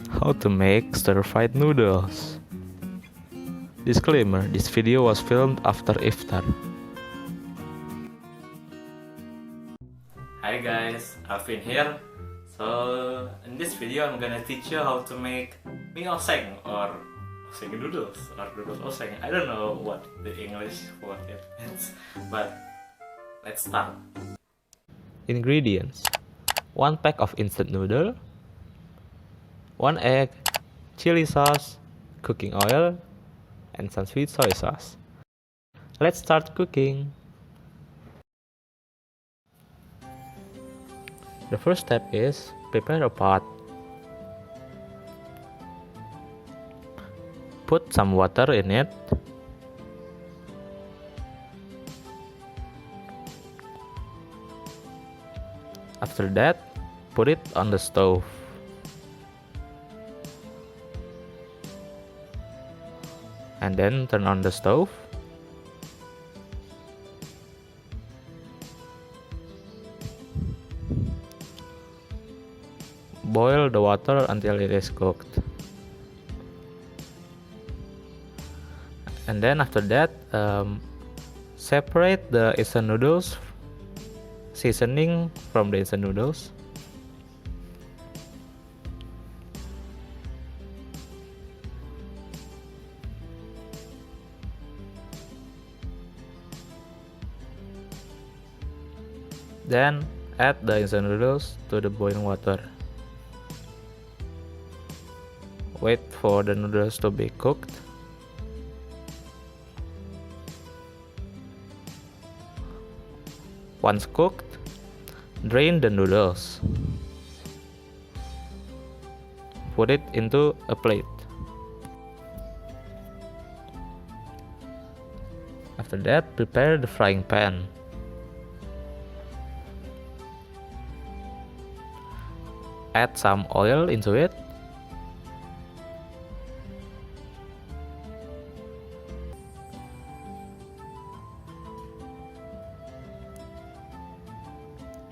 How to make stir-fried noodles. Disclaimer, this video was filmed after iftar. Hi guys, Alvin here. So in this video I'm gonna teach you how to make mie oseng or oseng noodles or noodles oseng. I don't know what the English for it is, but let's start. Ingredients: 1 pack of instant noodle, 1 egg, chili sauce, cooking oil, and some sweet soy sauce. Let's start cooking. The first step is prepare a pot. Put some water in it. After that, put it on the stove. And then turn on the stove. Boil the water until it is cooked. And then after that, separate the instant noodles seasoning from the instant noodles. Then add the instant noodles to the boiling water. Wait for the noodles to be cooked. Once cooked, drain the noodles. Put it into a plate. After that, prepare the frying pan. Add some oil into it.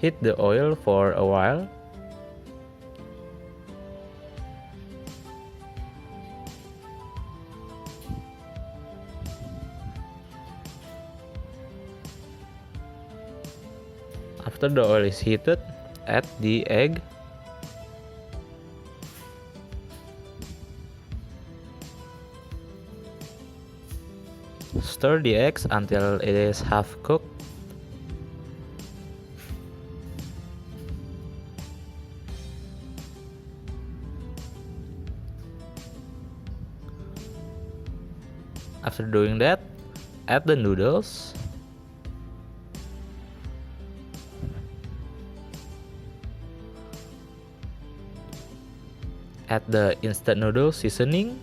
Heat the oil for a while. After the oil is heated, add the egg. Stir the eggs until it is half cooked. After doing that, add the noodles. Add the instant noodle seasonings.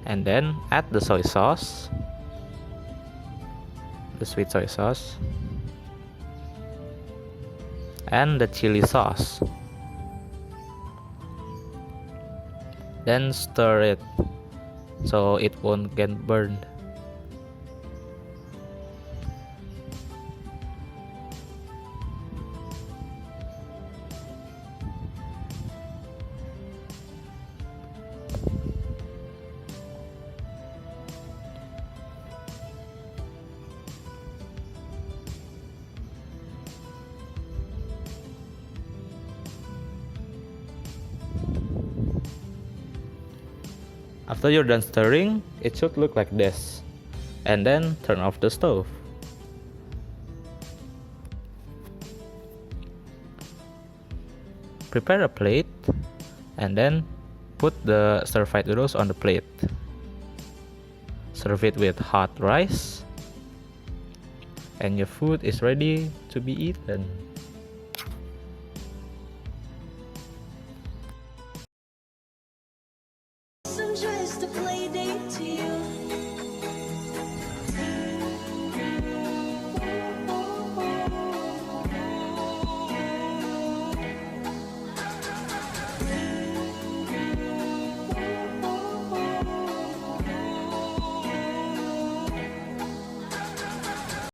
And then add the soy sauce, the sweet soy sauce, and the chili sauce. Then stir it so it won't get burned. After you're done stirring, it should look like this. And then turn off the stove. Prepare a plate and then put the stir-fried noodles on the plate. Serve it with hot rice and your food is ready to be eaten.